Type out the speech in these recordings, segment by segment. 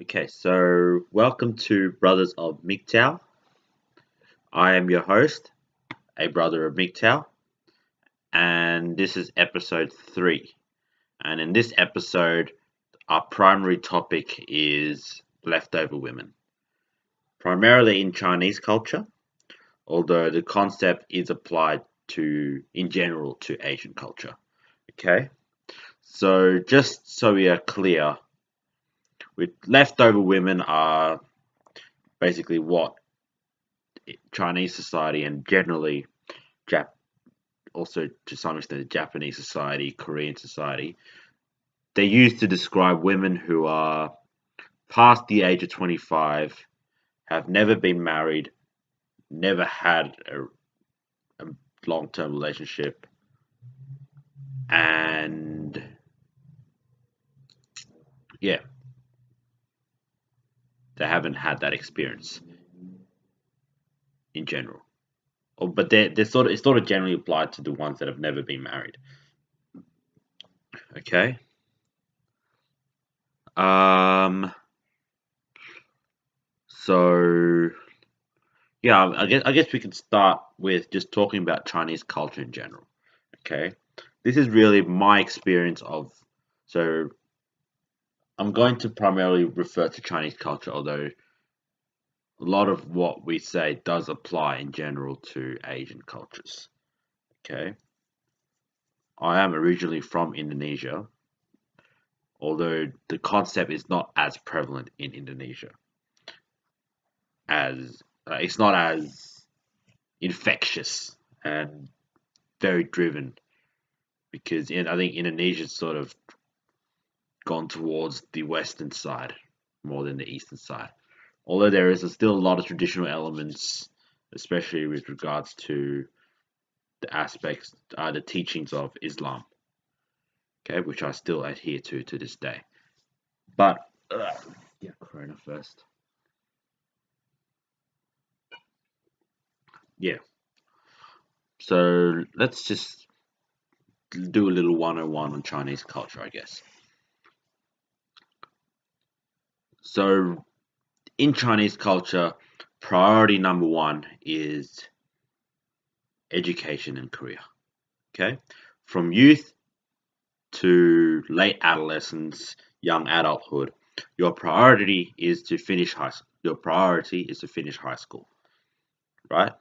Okay, so welcome to Brothers of MGTOW. I am your host, a brother of MGTOW, and this is episode 3. And in this episode, our primary topic is leftover women, primarily in Chinese culture, although the concept is applied in general, to Asian culture. Okay, so just so we are clear, with leftover women are basically what Chinese society and generally Jap also to some extent Japanese society, Korean society, they use to describe women who are past the age of 25, have never been married, never had a long-term relationship, and yeah, they haven't had that experience in general. But they're sort of generally applied to the ones that have never been married. Okay. Um. So yeah, I guess we can start with just talking about Chinese culture in general. Okay, this is really my experience of. So I'm going to primarily refer to Chinese culture, although a lot of what we say does apply in general to Asian cultures. Okay, I am originally from Indonesia, although the concept is not as prevalent in Indonesia as it's not as infectious and very driven because I think Indonesia's sort of gone towards the western side more than the eastern side. Although there is still a lot of traditional elements, especially with regards to the aspects, the teachings of Islam, okay, which I still adhere to this day. But yeah, Corona first. Yeah. So let's just do a little 101 on Chinese culture, I guess. So in Chinese culture, priority number one is education and career. Okay, from youth to late adolescence, young adulthood, your priority is to finish high school. Your priority is to finish high school, right?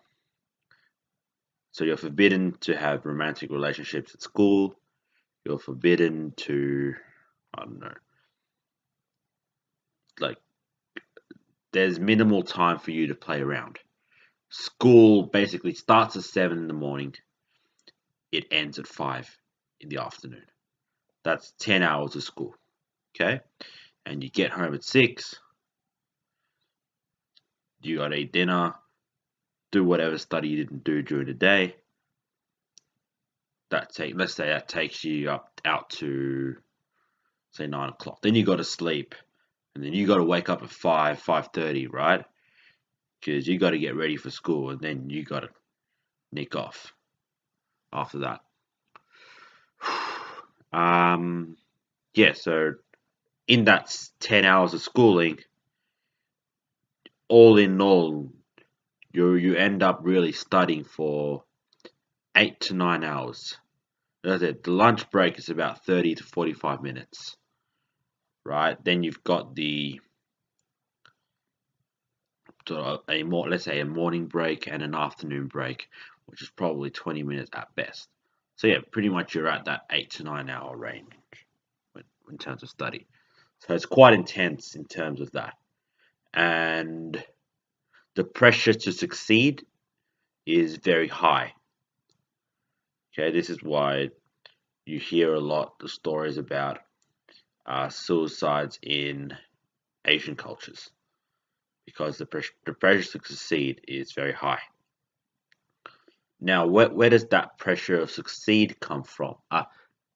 So you're forbidden to have romantic relationships at school. You're forbidden to, I don't know, like there's minimal time for you to play around. School basically starts at 7 in the morning. It ends at 5 in the afternoon. That's 10 hours of school. Okay, and you get home at 6. You got to eat dinner, do whatever study you didn't do during the day. Let's say that takes you up out to say 9 o'clock. Then you got to sleep, and then you got to wake up at 5:30, right? Because you got to get ready for school, and then you got to nick off after that. Yeah. So in that 10 hours of schooling, all in all, you end up really studying for 8 to 9 hours. That's it. The lunch break is about 30 to 45 minutes, right? Then you've got the sort of let's say a morning break and an afternoon break, which is probably 20 minutes at best. So yeah, pretty much you're at that 8 to 9 hour range in terms of study. So it's quite intense in terms of that. And the pressure to succeed is very high. Okay, this is why you hear a lot the stories about suicides in Asian cultures because the pressure to succeed is very high. Now, where does that pressure of succeed come from?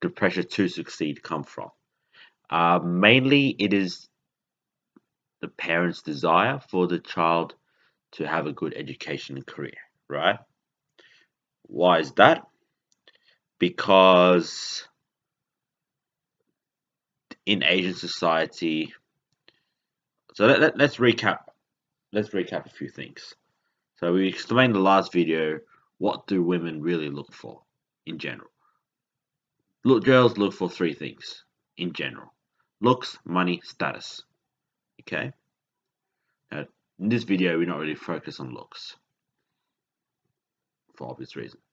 The pressure to succeed come from? Mainly, it is the parents' desire for the child to have a good education and career, right? Why is that? Because in Asian society, So let's recap. Let's recap a few things. So we explained in the last video, what do women really look for in general? Girls look for three things in general: looks, money, status. Okay. Now, in this video, we're not really focused on looks for obvious reasons,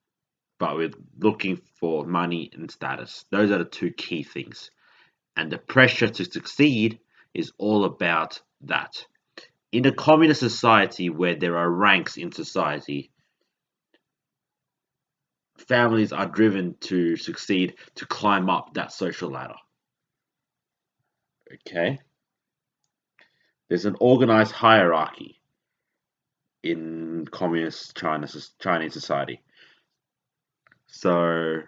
but we're looking for money and status. Those are the two key things, and the pressure to succeed is all about that. In a communist society where there are ranks in society, families are driven to succeed, to climb up that social ladder. Okay? There's an organized hierarchy in communist Chinese society. So,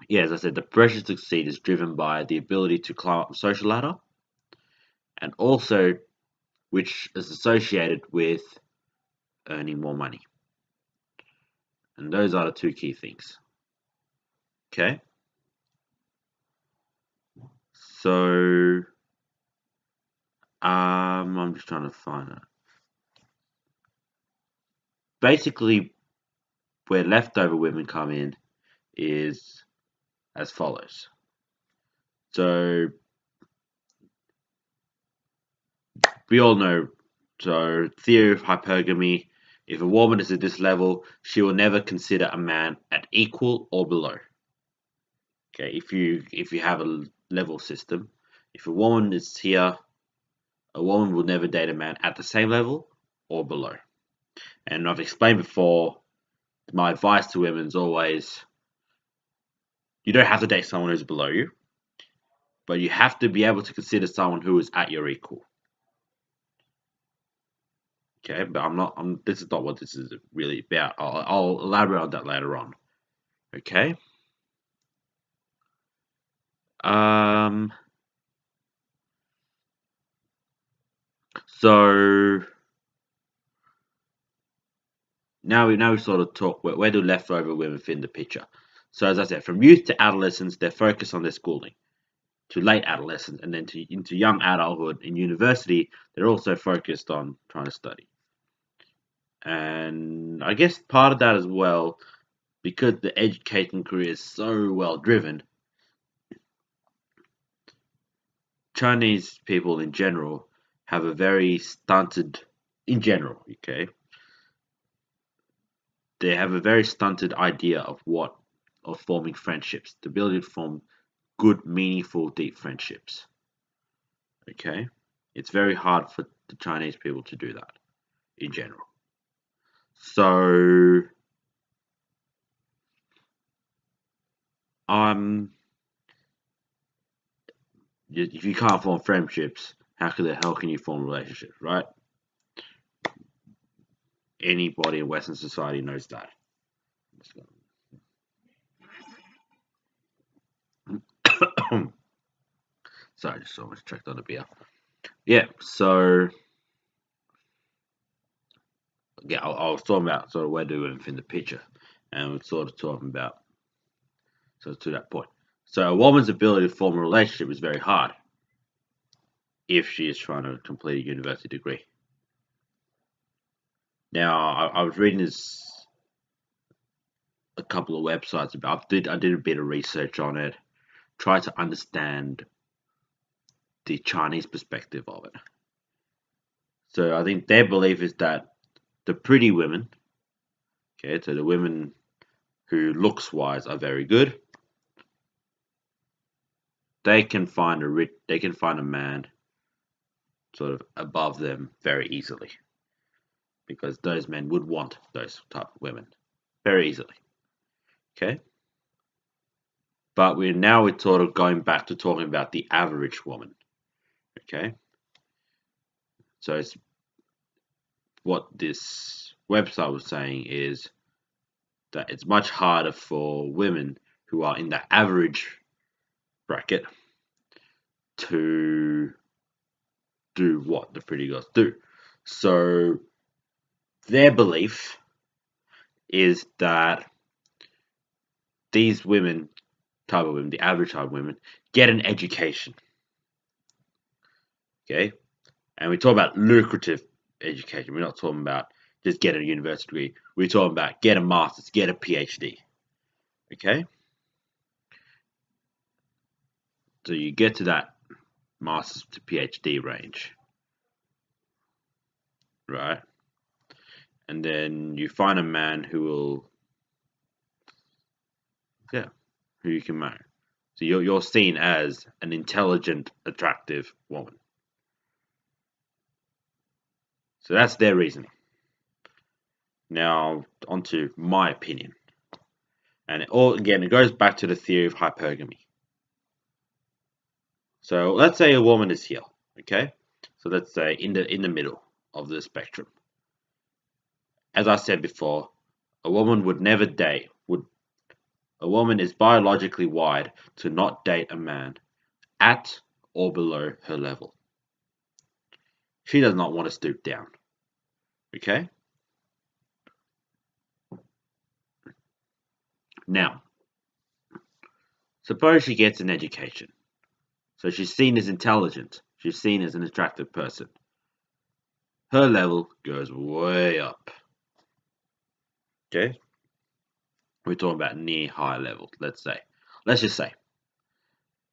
yeah, as I said, the pressure to succeed is driven by the ability to climb up the social ladder, and also which is associated with earning more money. And those are the two key things. Okay? So, I'm just trying to find it. Basically, where leftover women come in is as follows. So, we all know, so theory of hypergamy, if a woman is at this level, she will never consider a man at equal or below. Okay, if you have a level system, if a woman is here, a woman will never date a man at the same level or below. And I've explained before, my advice to women is always, you don't have to date someone who's below you, but you have to be able to consider someone who is at your equal. Okay, but this is not what this is really about. I'll elaborate on that later on. Okay. So now we sort of talk, where do leftover women fit in the picture? So as I said, from youth to adolescence, they're focused on their schooling. To late adolescence, and then into young adulthood in university, they're also focused on trying to study. And I guess part of that as well, because the education career is so well driven, Chinese people in general have a very stunted, in general, okay, they have a very stunted idea of forming friendships, the ability to form good, meaningful, deep friendships. Okay, it's very hard for the Chinese people to do that in general. So, if you can't form friendships, how can you form relationships, right? Anybody in Western society knows that. Sorry, just almost checked on the beer. Yeah, so yeah, I was talking about sort of where do we fit in the picture, and we're sort of talking about to that point. So a woman's ability to form a relationship is very hard if she is trying to complete a university degree. Now, I was reading this a couple of websites about. I did a bit of research on it, try to understand the Chinese perspective of it. So I think their belief is that the pretty women, okay, so the women who looks wise are very good, they can find a man sort of above them very easily, because those men would want those type of women very easily. Okay, but we're sort of going back to talking about the average woman. Okay, so it's what this website was saying is that it's much harder for women who are in the average bracket to do what the pretty girls do. So their belief is that these women, type of women, the average type of women, get an education. Okay, and we talk about lucrative education. We're not talking about just get a university degree. We're talking about get a master's, get a PhD. Okay, so you get to that master's to PhD range, right? And then you find a man who will, yeah, who you can marry. So you're seen as an intelligent, attractive woman. So that's their reasoning. Now, onto my opinion. And it goes back to the theory of hypergamy. So let's say a woman is here, okay? So let's say in the middle of the spectrum. As I said before, a woman would never date. A woman is biologically wired to not date a man at or below her level. She does not want to stoop down. Okay? Now, suppose she gets an education. So she's seen as intelligent. She's seen as an attractive person. Her level goes way up. Okay? We're talking about near high level, let's say. Let's just say,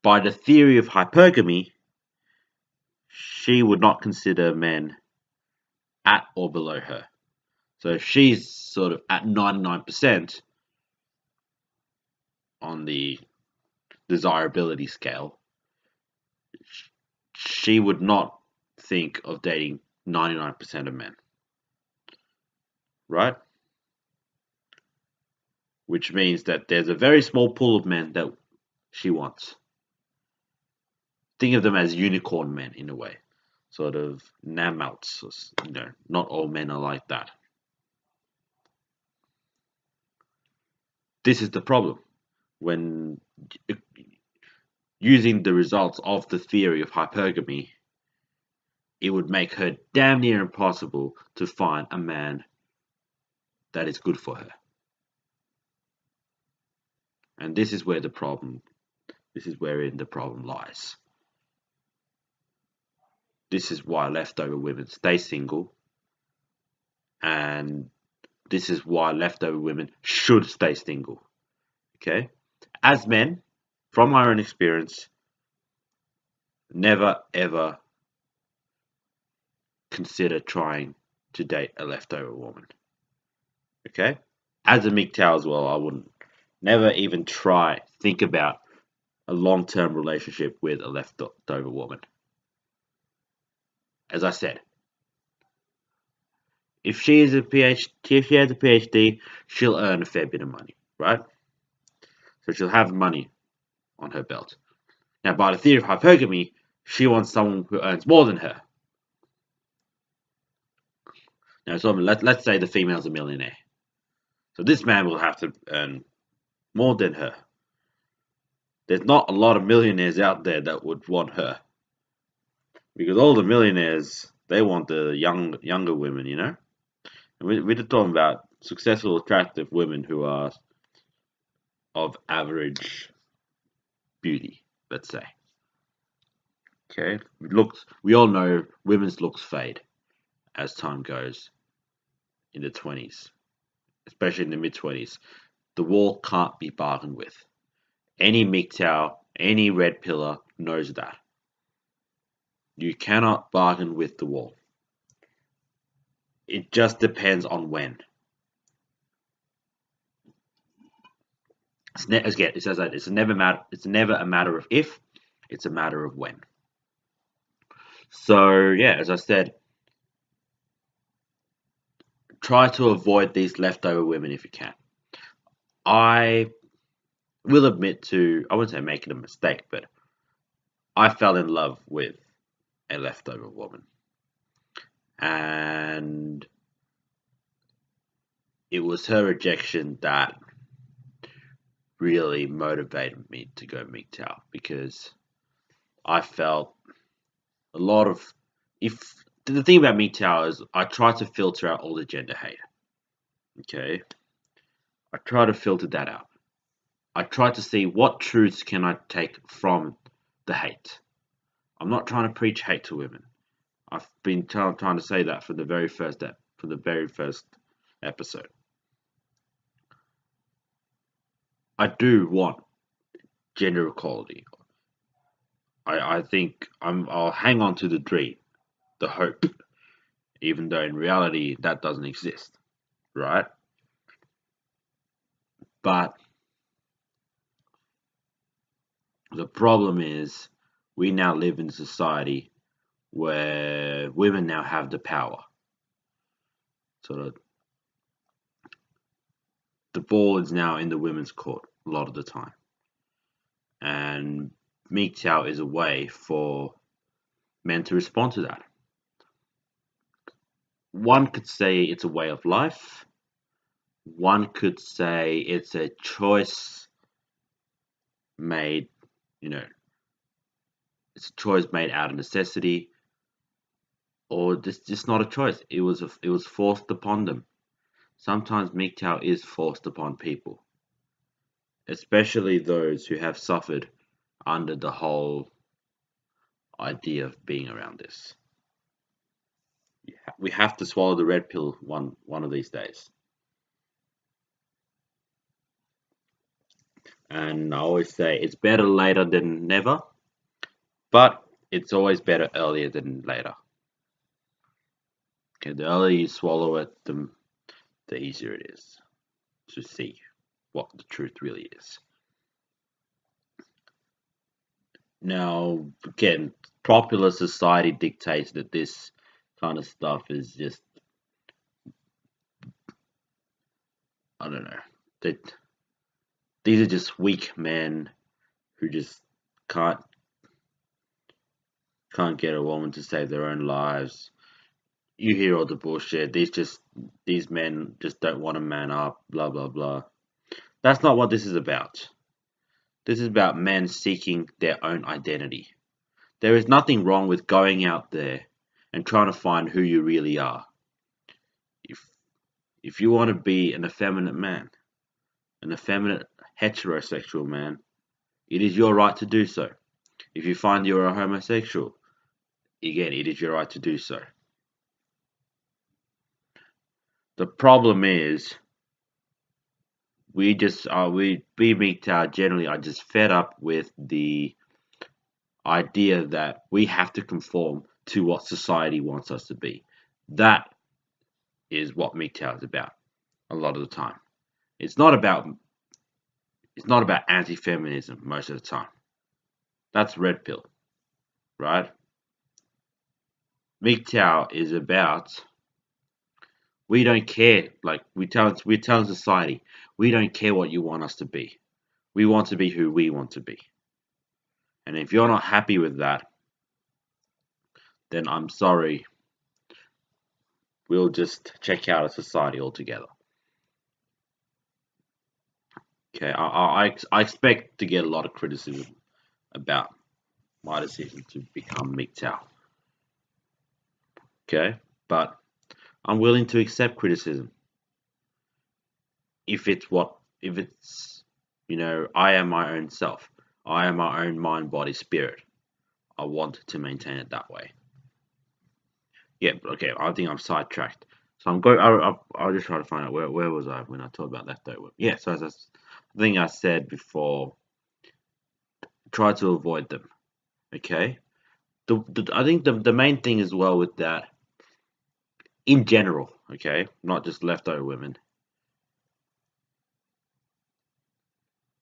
by the theory of hypergamy, she would not consider men at or below her. So if she's sort of at 99% on the desirability scale, she would not think of dating 99% of men, right? Which means that there's a very small pool of men that she wants. Think of them as unicorn men in a way, sort of Namouts. Not all men are like that. This is the problem when using the results of the theory of hypergamy, it would make her damn near impossible to find a man that is good for her. And this is where the problem, this is wherein the problem lies. This is why leftover women stay single, and this is why leftover women should stay single. Okay? As men, from my own experience, never ever consider trying to date a leftover woman. Okay? As a MGTOW as well, I wouldn't never even think about a long-term relationship with a leftover woman. As I said, if she has a PhD, she'll earn a fair bit of money, right? So she'll have money on her belt. Now, by the theory of hypergamy, she wants someone who earns more than her. Now, so let's say the female's a millionaire. So this man will have to earn more than her. There's not a lot of millionaires out there that would want her. Because all the millionaires, they want the younger women, you know? And we're talking about successful, attractive women who are of average beauty, let's say. Okay? We all know women's looks fade as time goes in the 20s, especially in the mid-20s. The wall can't be bargained with. Any MGTOW, any red pillar knows that. You cannot bargain with the wall. It just depends on when. Again, it says that it's never a matter of if, it's a matter of when. So yeah, as I said, try to avoid these leftover women if you can. I will admit to, I wouldn't say making a mistake, but I fell in love with a leftover woman. And it was her rejection that really motivated me to go MGTOW, because I felt a lot of, if the thing about MGTOW is I try to filter out all the gender hate. Okay, I try to filter that out. I try to see what truths can I take from the hate. I'm not trying to preach hate to women. I've been trying to say that for the very first episode. I do want gender equality. I think I'll hang on to the dream, the hope, even though in reality that doesn't exist, right? But the problem is we now live in a society where women now have the power. So the ball is now in the women's court a lot of the time. And MGTOW is a way for men to respond to that. One could say it's a way of life. One could say it's a choice made, you know, it's a choice made out of necessity, or just not a choice. It was forced upon them. Sometimes MGTOW is forced upon people, especially those who have suffered under the whole idea of being around this. We have to swallow the red pill one of these days. And I always say it's better later than never, but it's always better earlier than later. Okay, the earlier you swallow it, the easier it is to see what the truth really is. Now, again, popular society dictates that this kind of stuff is just, I don't know, that these are just weak men who just can't get a woman to save their own lives. You hear all the bullshit. These men just don't want to man up, blah blah blah. That's not what this is about. This is about men seeking their own identity. There is nothing wrong with going out there and trying to find who you really are. If you want to be an effeminate man, an effeminate heterosexual man, it is your right to do so. If you find you're a homosexual, again, it is your right to do so. The problem is we MGTOW generally are just fed up with the idea that we have to conform to what society wants us to be. That is what MGTOW is about a lot of the time. It's not about anti-feminism most of the time. That's red pill, right? MGTOW is about we don't care. Like we're telling society, we don't care what you want us to be. We want to be who we want to be. And if you're not happy with that, then I'm sorry. We'll just check out of society altogether. Okay, I expect to get a lot of criticism about my decision to become MGTOW. Okay, but I'm willing to accept criticism if it's I am my own self. I am my own mind, body, spirit. I want to maintain it that way. Yeah, okay. I think I'm sidetracked. So I'm going. I'll just try to find out where was I when I talked about that though. Yeah. So as I think I said before, try to avoid them. Okay. I think the main thing as well with that, in general, okay, not just leftover women.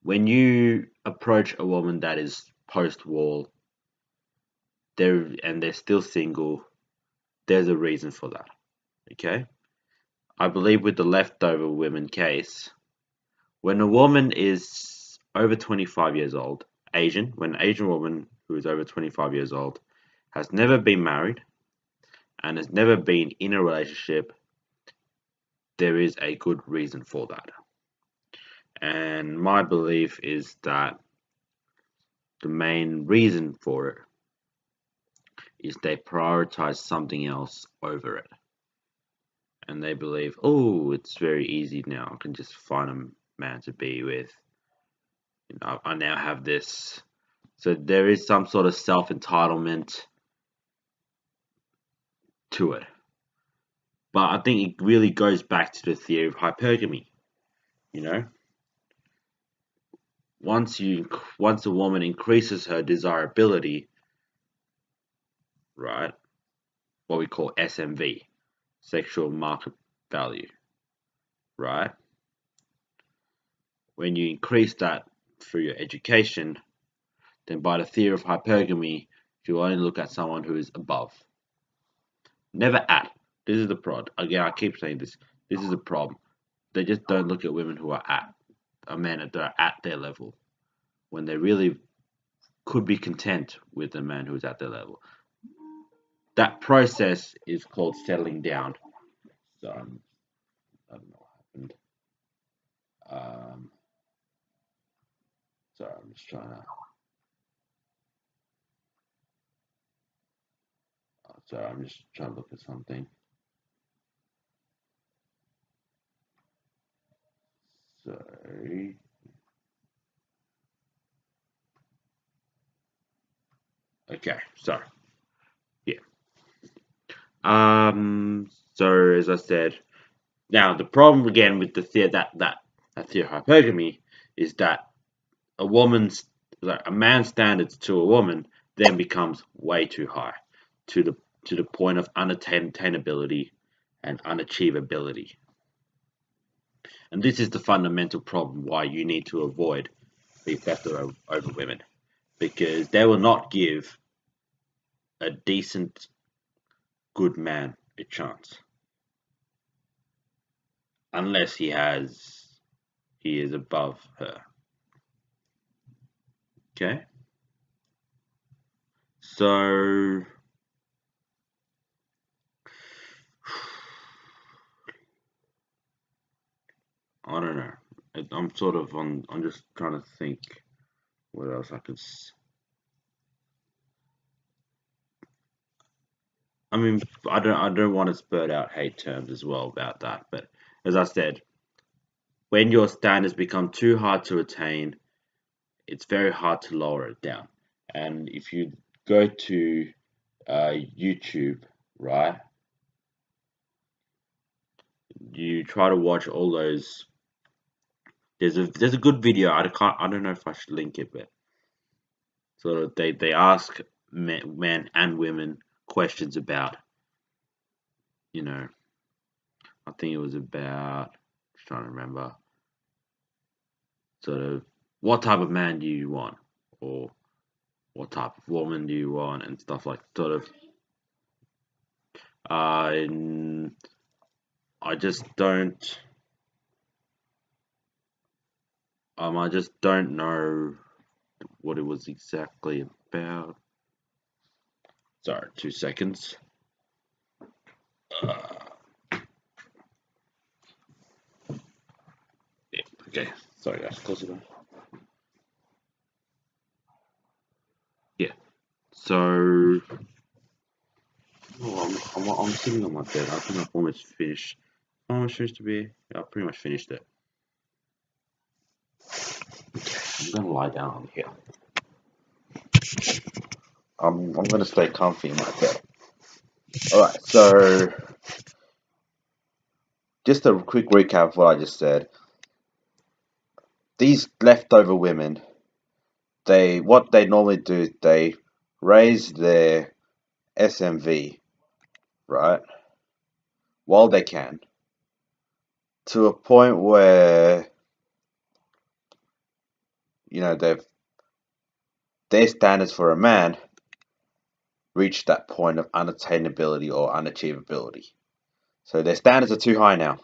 When you approach a woman that is post-war, they're still single, there's a reason for that. Okay? I believe with the leftover women case, when a woman is over 25 years old, when an Asian woman who is over 25 years old has never been married and has never been in a relationship, there is a good reason for that. And my belief is that the main reason for it is they prioritize something else over it. And they believe, oh, it's very easy now. I can just find a man to be with. I now have this So there is some sort of self-entitlement to it. But I think it really goes back to the theory of hypergamy. You know, once a woman increases her desirability, right? What we call SMV, sexual market value, right? When you increase that through your education, then by the theory of hypergamy, you only look at someone who is above, never at. This is the problem. Again, I keep saying this. This is the problem. They just don't look at women who are at a man that are at their level when they really could be content with a man who's at their level. That process is called settling down. So I don't know what happened. Um, sorry, I'm just trying to. Sorry, I'm just trying to look at something. Sorry. Okay, so yeah. So as I said, now the problem again with the theory that theory of hypergamy is that a woman's like a man's standards to a woman then becomes way too high to the point of unattainability and unachievability. And this is the fundamental problem why you need to avoid the theft over women, because they will not give a decent, good man a chance unless he is above her. Okay, so I don't know. I'm sort of on. I'm just trying to think what else I could. I mean, I don't want to spurt out hate terms as well about that. But as I said, when your standards become too hard to attain, it's very hard to lower it down. And if you go to YouTube, right, you try to watch all those. There's a good video. I don't know if I should link it, but sort of they ask men and women questions about, you know, I think it was about, just trying to remember, sort of what type of man do you want, or what type of woman do you want, and stuff like sort of. And I just don't. I just don't know what it was exactly about. Sorry, 2 seconds. Uh, yeah, okay. Sorry, guys. Close it down. Yeah. So, I'm sitting on my bed. I think I've almost finished. Almost finished to be. Yeah, I pretty much finished it. I'm gonna lie down on here. I'm gonna stay comfy in my bed. All right. So, just a quick recap of what I just said. These leftover women, what they normally do, they raise their SMV, right, while they can, to a point where their standards for a man reach that point of unattainability or unachievability. So their standards are too high now,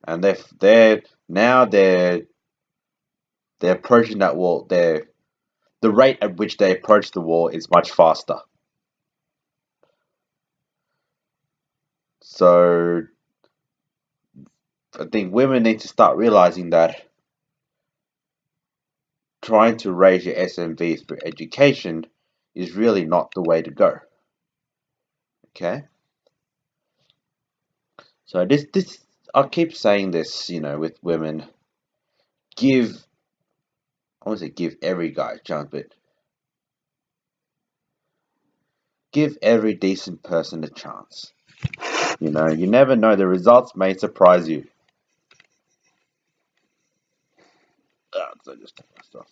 and they're approaching that wall. The rate at which they approach the wall is much faster. So I think women need to start realizing that trying to raise your SMV through education is really not the way to go. Okay? So this I keep saying this, with women, I want to say give every guy a chance, but Give every decent person a chance. You know, you never know. The results may surprise you. So just take my stuff.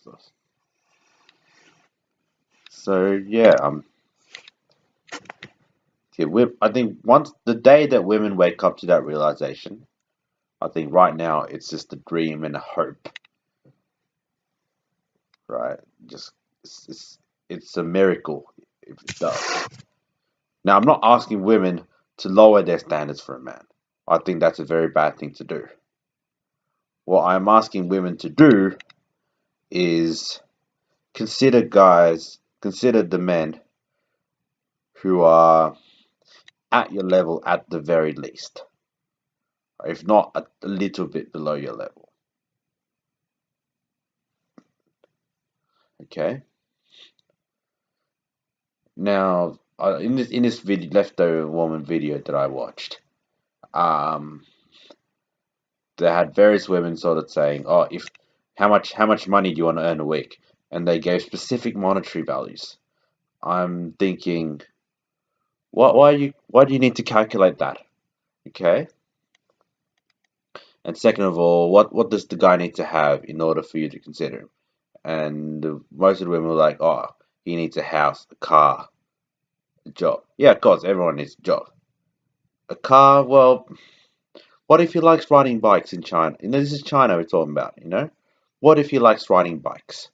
So yeah, I think once the day that women wake up to that realization, I think right now it's just a dream and a hope, right? Just it's a miracle if it does. Now, I'm not asking women to lower their standards for a man. I think that's a very bad thing to do. What I'm asking women to do is consider the men who are at your level at the very least, if not a little bit below your level. Okay. Now, in this video, leftover woman video that I watched, um, they had various women sort of saying, "Oh, if how much money do you want to earn a week?" And they gave specific monetary values. I'm thinking, why do you need to calculate that? Okay. And second of all, what does the guy need to have in order for you to consider him? And most of the women were like, oh, he needs a house, a car, a job. Yeah, of course, everyone needs a job. A car, well, what if he likes riding bikes in China? You know, this is China we're talking about, you know? What if he likes riding bikes?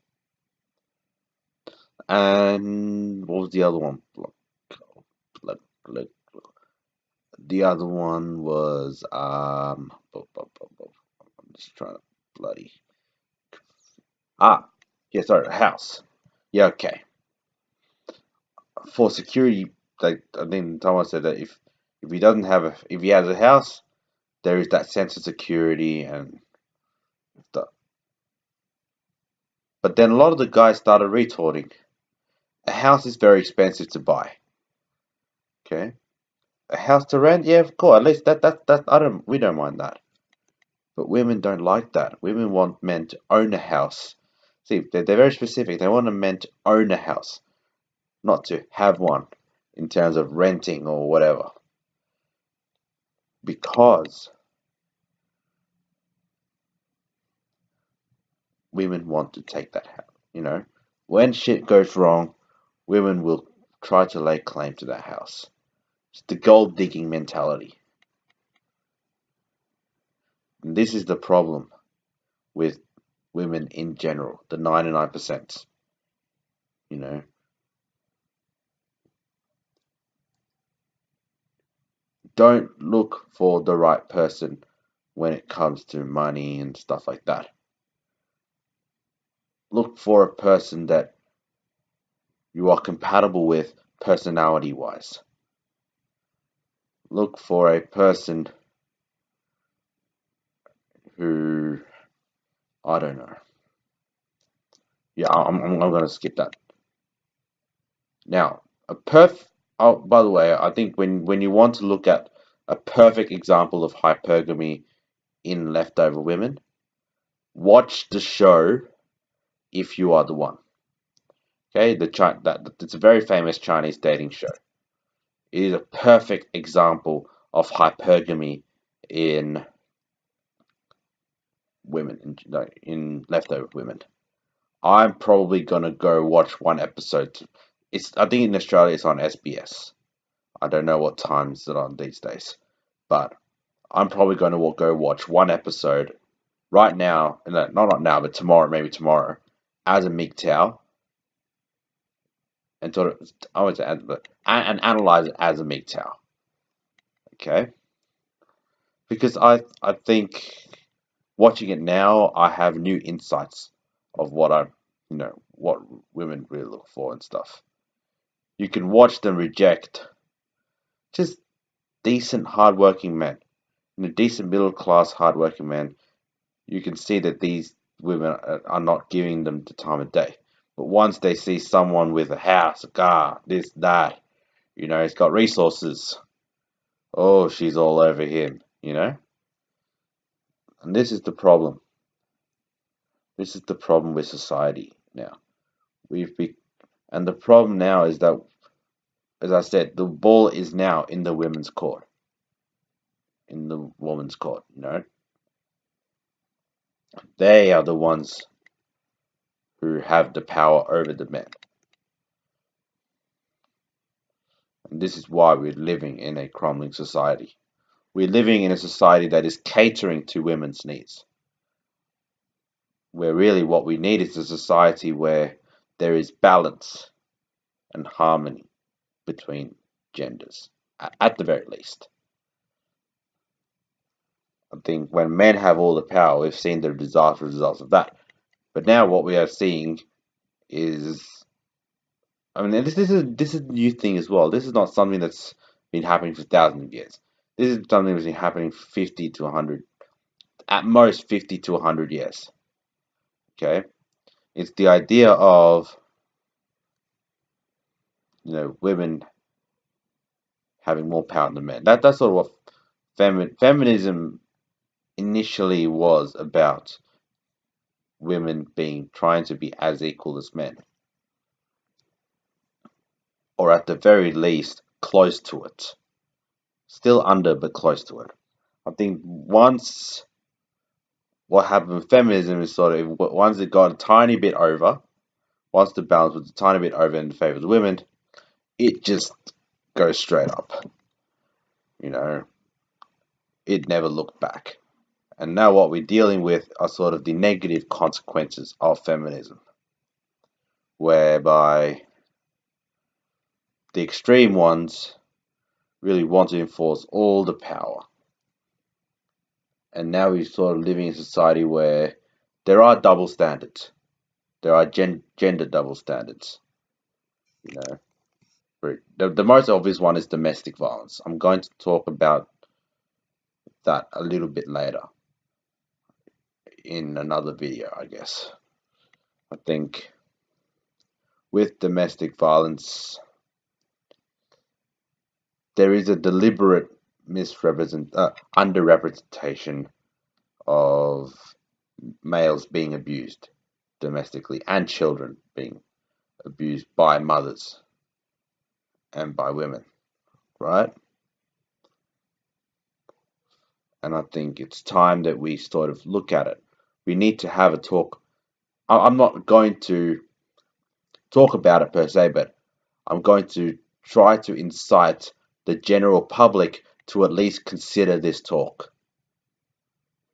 And what was the other one? Look, look, the other one was I'm just trying to bloody yeah, sorry, a house. Yeah, okay. For security, like I think Thomas said that if he has a house, there is that sense of security and stuff. But then a lot of the guys started retorting. A house is very expensive to buy. Okay, a house to rent, yeah, of course. At least that we don't mind that. But women don't like that. Women want men to own a house. See, they're very specific. They want a man to own a house, not to have one in terms of renting or whatever. Because women want to take that house. You know, when shit goes wrong, women will try to lay claim to that house. It's the gold digging mentality. And this is the problem with women in general, the 99%. You know, don't look for the right person when it comes to money and stuff like that. Look for a person that you are compatible with personality wise. Look for a person who, I don't know. Yeah, I'm going to skip that. Now, oh, by the way, I think when you want to look at a perfect example of hypergamy in Leftover Women, watch the show If You Are the One. Okay, it's a very famous Chinese dating show. It is a perfect example of hypergamy in women, in Leftover Women. I'm probably gonna go watch one episode. I think in Australia it's on SBS. I don't know what times it's on these days, but I'm probably going to go watch one episode right now, not now, but tomorrow, maybe tomorrow, as a MGTOW, and sort of, I would say, and analyze it as a MGTOW, okay? Because I think watching it now, I have new insights of what women really look for and stuff. You can watch them reject just decent, hardworking men, decent middle class, hardworking men. You can see that these women are not giving them the time of day. But once they see someone with a house, a car, this, that, he's got resources. Oh, she's all over him, And this is the problem. This is the problem with society now. And the problem now is that as I said, the ball is now in the women's court. In the women's court, they are the ones who have the power over the men. And this is why we're living in a crumbling society. We're living in a society that is catering to women's needs. Where really what we need is a society where there is balance and harmony between genders, at the very least. I think when men have all the power, we've seen the disastrous results of that. But now what we are seeing is, I mean, this is a new thing as well. This is not something that's been happening for thousands of years. This is something that's been happening 50 to 100, at most 50 to 100 years. Okay, it's the idea of women having more power than men. That's sort of what feminism initially was about. Women trying to be as equal as men, or at the very least close to it. Still under, but close to it. I think once what happened with feminism is sort of once it got a tiny bit over, once the balance was a tiny bit over in favor of the women, it just goes straight up. It never looked back. And now what we're dealing with are sort of the negative consequences of feminism, whereby the extreme ones really want to enforce all the power. And now we're sort of living in a society where there are double standards. There are gender double standards. The most obvious one is domestic violence. I'm going to talk about that a little bit later in another video, I guess. I think with domestic violence, there is a deliberate underrepresentation of males being abused domestically and children being abused by mothers and by women, right? And I think it's time that we sort of look at it. We need to have a talk. I'm not going to talk about it per se, but I'm going to try to incite the general public to at least consider this talk.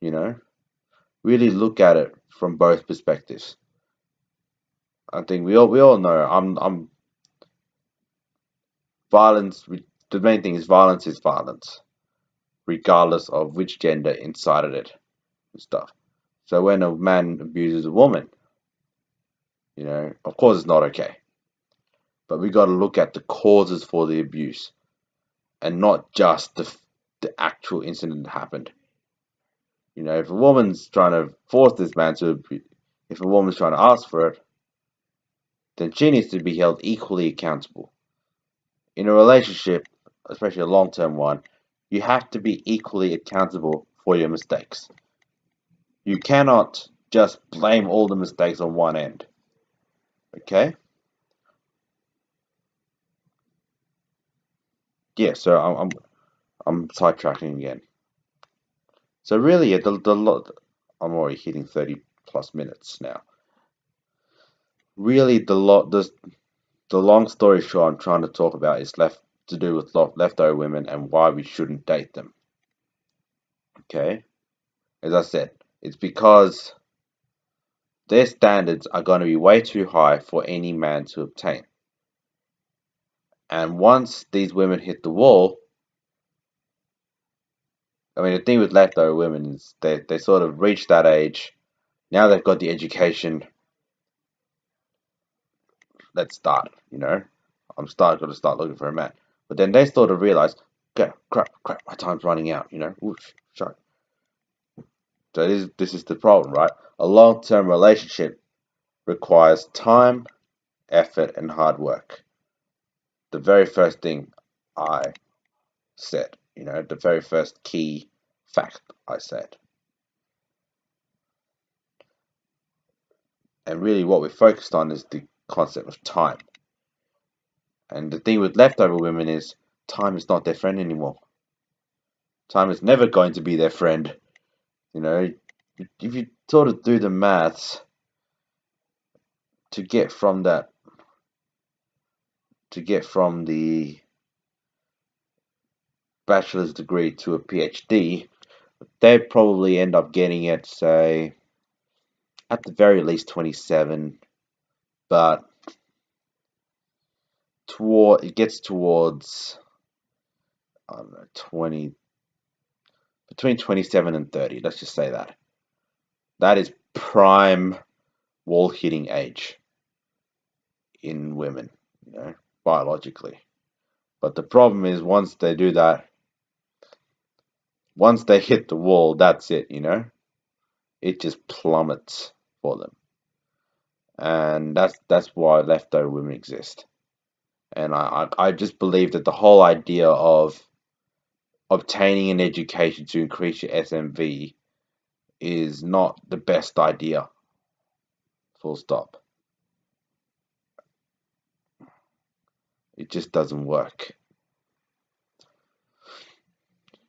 Really look at it from both perspectives. I think we all know I'm violence. The main thing is violence, regardless of which gender incited it and stuff. So when a man abuses a woman, of course it's not okay. But we got to look at the causes for the abuse, and not just the actual incident that happened. If a woman's trying to force this man to, if a woman's trying to ask for it, then she needs to be held equally accountable. In a relationship, especially a long-term one, you have to be equally accountable for your mistakes. You cannot just blame all the mistakes on one end. Okay? Yeah, so I'm sidetracking again. So really, I'm already hitting 30 plus minutes now. Really, the long story short I'm trying to talk about is to do with leftover women and why we shouldn't date them. Okay? As I said, it's because their standards are going to be way too high for any man to obtain. And once these women hit the wall, I mean, the thing with leftover women is they sort of reach that age. Now they've got the education. Let's start, I'm going to start looking for a man. But then they sort of realize, okay, crap, my time's running out, Oof, sorry. So this is the problem, right? A long-term relationship requires time, effort, and hard work. The very first thing I said, the very first key fact I said. And really what we're focused on is the concept of time. And the thing with leftover women is time is not their friend anymore. Time is never going to be their friend. You know, if you sort of do the maths to get from that, to get from the bachelor's degree to a PhD, they probably end up getting it, say, at the very least 27, but it gets towards, I don't know, 20, between 27 and 30. Let's just say that. That is prime wall hitting age in women, biologically. But the problem is once they do that, once they hit the wall, that's it, it just plummets for them. And that's why leftover women exist. And I just believe that the whole idea of obtaining an education to increase your SMV is not the best idea. Full stop. It just doesn't work.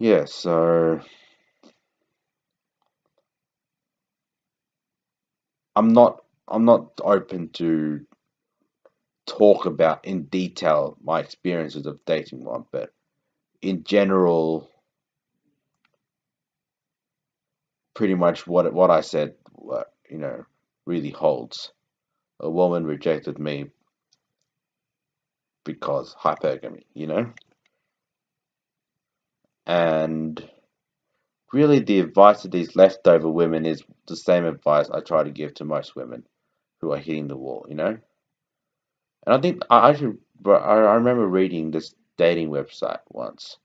Yeah, so I'm not open to talk about in detail my experiences of dating one, but in general, pretty much what I said, really holds. A woman rejected me because hypergamy, and really the advice to these leftover women is the same advice I try to give to most women who are hitting the wall, And I think I remember reading this dating website once.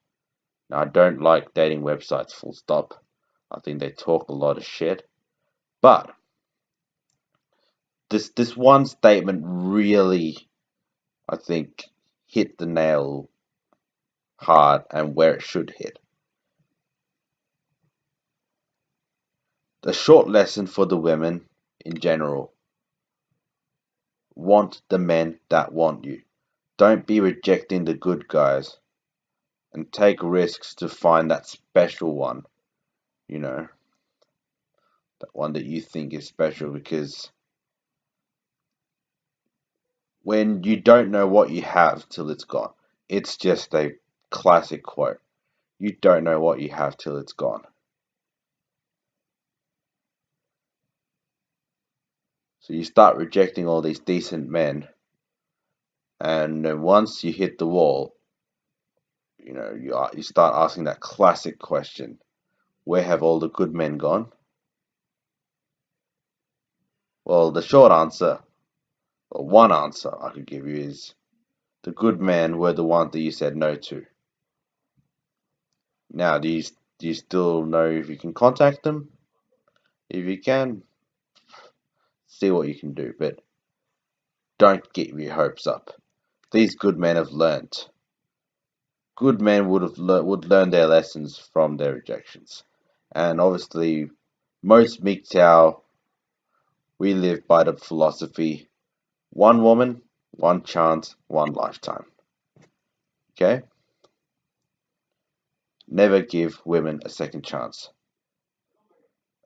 Now I don't like dating websites, full stop. I think they talk a lot of shit. But this one statement really, I think, hit the nail hard and where it should hit. The short lesson for the women in general: want the men that want you. Don't be rejecting the good guys and take risks to find that special one, that one that you think is special, because when you don't know what you have till it's gone, it's just a classic quote. You don't know what you have till it's gone. So you start rejecting all these decent men, and then once you hit the wall, you start asking that classic question: where have all the good men gone? Well, the short answer, or one answer I could give you, is the good men were the ones that you said no to. Now, do you still know if you can contact them? If you can, see what you can do, but don't get your hopes up. These good men have learnt. Good men would learn their lessons from their rejections, and obviously, most MGTOW, we live by the philosophy: one woman, one chance, one lifetime. Okay? Never give women a second chance.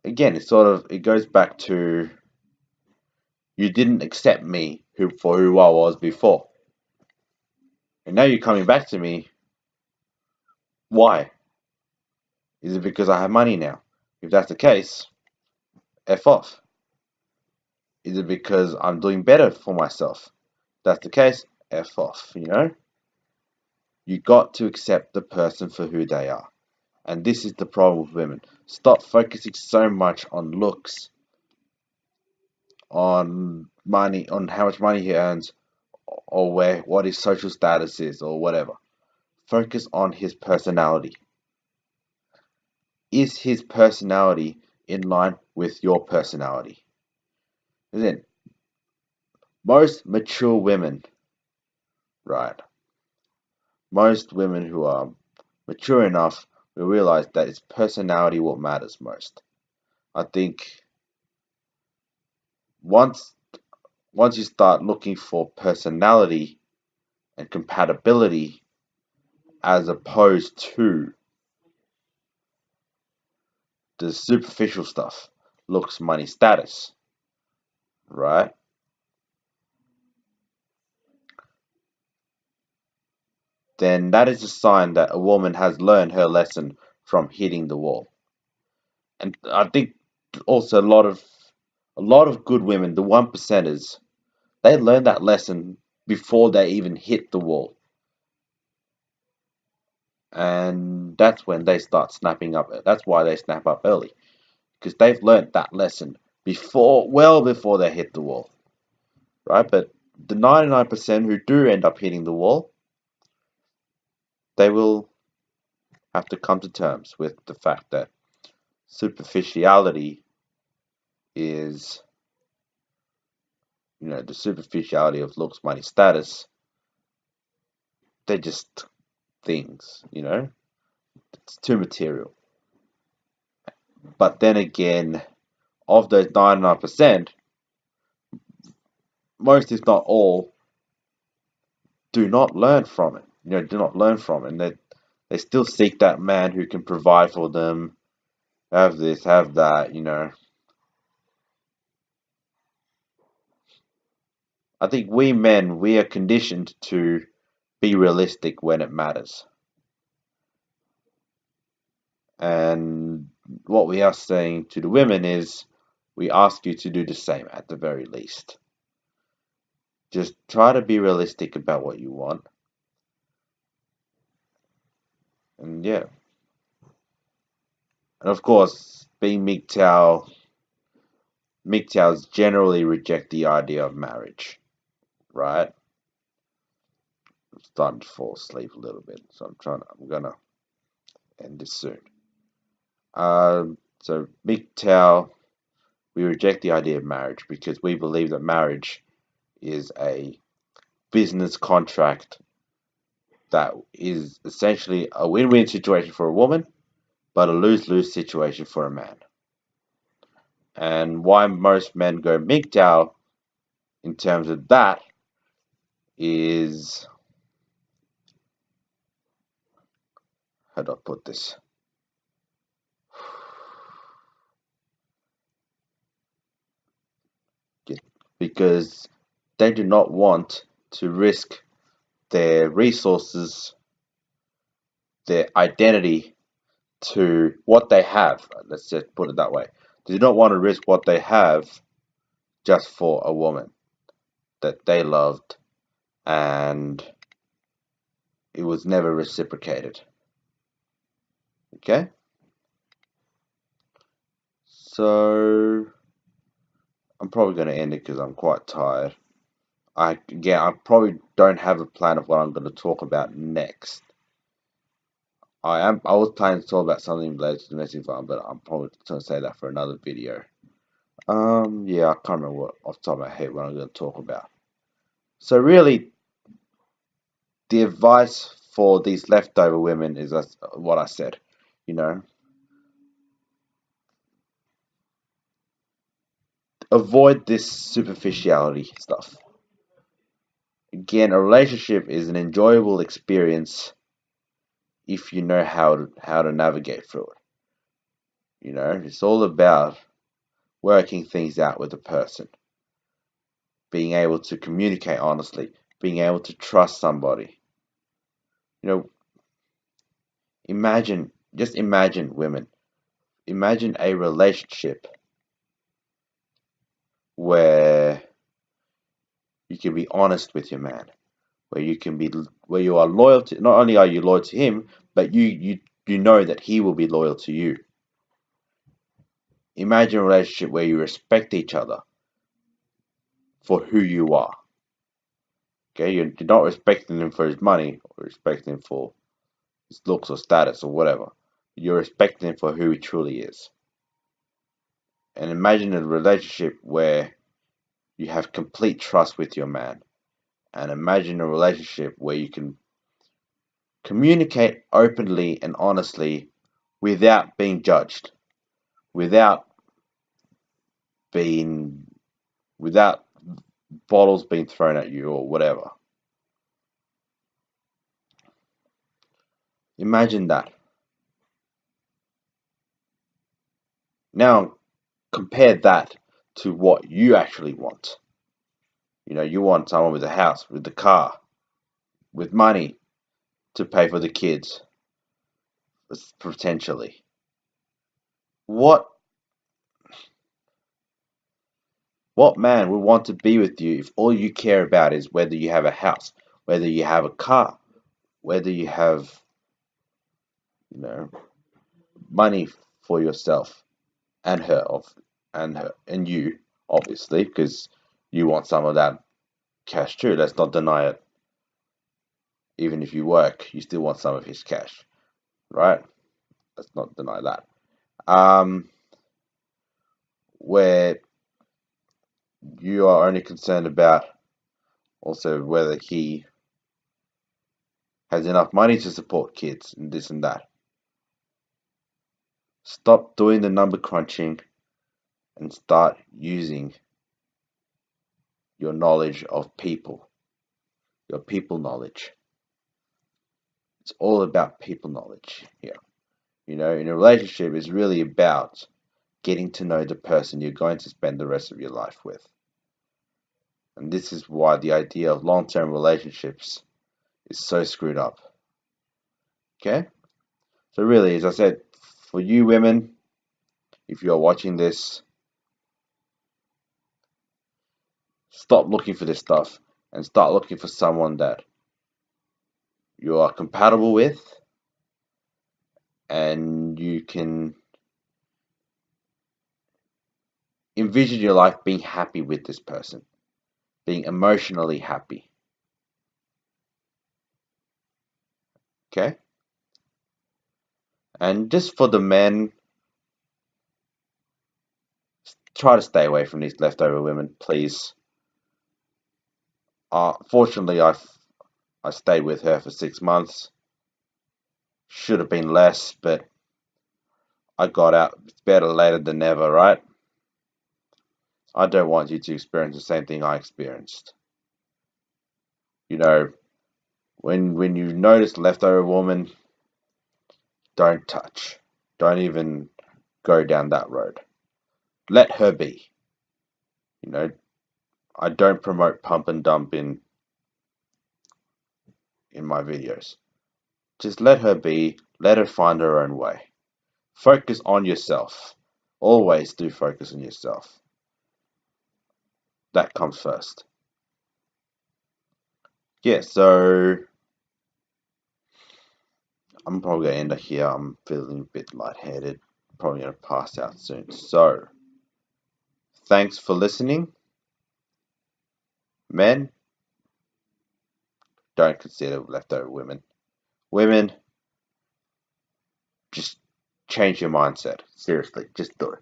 Again, it goes back to, you didn't accept me for who I was before, and now you're coming back to me. Why? Is it because I have money now? If that's the case, F off. Is it because I'm doing better for myself? If that's the case, F off, You got to accept the person for who they are. And this is the problem with women. Stop focusing so much on looks, on money, on how much money he earns, or what his social status is, or whatever. Focus on his personality. Is his personality in line with your personality? Then most mature women, right? Most women who are mature enough will realize that it's personality what matters most. I think once once you start looking for personality and compatibility as opposed to the superficial stuff, looks, money, status, right? Then that is a sign that a woman has learned her lesson from hitting the wall. And I think also a lot of good women, the one percenters, they learn that lesson before they even hit the wall. And that's when they start snapping up. That's why they snap up early. Because they've learned that lesson before, well before they hit the wall. Right? But the 99% who do end up hitting the wall, they will have to come to terms with the fact that superficiality is, the superficiality of looks, money, status, they're just things, it's too material. But then again, of those 99%, most, if not all, do not learn from it. Do not learn from it. And they still seek that man who can provide for them, have this, have that. I think we men, we are conditioned to be realistic when it matters. And what we are saying to the women is, we ask you to do the same at the very least. Just try to be realistic about what you want. And yeah. And of course, being MGTOWs generally reject the idea of marriage, right? I'm starting to fall asleep a little bit, so I'm gonna end this soon. So MGTOW, we reject the idea of marriage because we believe that marriage is a business contract that is essentially a win-win situation for a woman, but a lose-lose situation for a man. And why most men go MGTOW in terms of that is, how do I put this? Because they do not want to risk their resources, their identity to what they have. Let's just put it that way. They do not want to risk what they have just for a woman that they loved and it was never reciprocated. Okay? So I'm probably going to end it because I'm quite tired. I probably don't have a plan of what I'm going to talk about next. I was planning to talk about something related to domestic violence, but I'm probably going to say that for another video. Yeah, I can't remember what off the top of my head what I'm going to talk about. So really, the advice for these leftover women is what I said. Avoid this superficiality stuff. Again, a relationship is an enjoyable experience if you know how to navigate through it. It's all about working things out with a person, being able to communicate honestly, being able to trust somebody. Just imagine women. Imagine a relationship where you can be honest with your man, where you are loyal to, not only are you loyal to him, but you know that he will be loyal to you. Imagine a relationship where you respect each other for who you are. Okay, you're not respecting him for his money or respecting him for his looks or status or whatever. You're respecting him for who he truly is. And imagine a relationship where you have complete trust with your man. And imagine a relationship where you can communicate openly and honestly without being judged, without being, without bottles being thrown at you or whatever. Imagine that. Now compare that to what you actually want. You want someone with a house, with a car, with money to pay for the kids, potentially. What what man would want to be with you if all you care about is whether you have a house, whether you have a car, whether you have, you know, money for yourself and her and you, obviously, because you want some of that cash too. Let's not deny it. Even if you work, you still want some of his cash, right? Let's not deny that. Um, where you are only concerned about also whether he has enough money to support kids and this and that. Stop doing the number crunching and start using your knowledge of people, your people knowledge. It's all about people knowledge here. In a relationship, it's really about getting to know the person you're going to spend the rest of your life with. And this is why the idea of long term relationships is so screwed up. Okay? So, really, as I said, for you women, if you are watching this, stop looking for this stuff and start looking for someone that you are compatible with and you can envision your life being happy with this person, being emotionally happy. Okay? And just for the men, try to stay away from these leftover women, please. Fortunately, I stayed with her for 6 months. Should have been less, but I got out. It's better later than never, right? I don't want you to experience the same thing I experienced. You know, when you notice leftover woman, don't touch. Don't even go down that road. Let her be. You know, I don't promote pump and dump in my videos. Just let her be. Let her find her own way. Focus on yourself. Always do focus on yourself. That comes first. Yeah, so I'm probably gonna end it here. I'm feeling a bit lightheaded. Probably gonna pass out soon. So, thanks for listening. Men, don't consider leftover women. Women, just change your mindset. Seriously, just do it.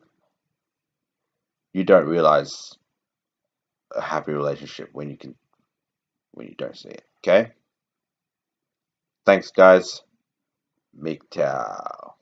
You don't realize a happy relationship when you don't see it. Okay? Thanks guys. MGTOW.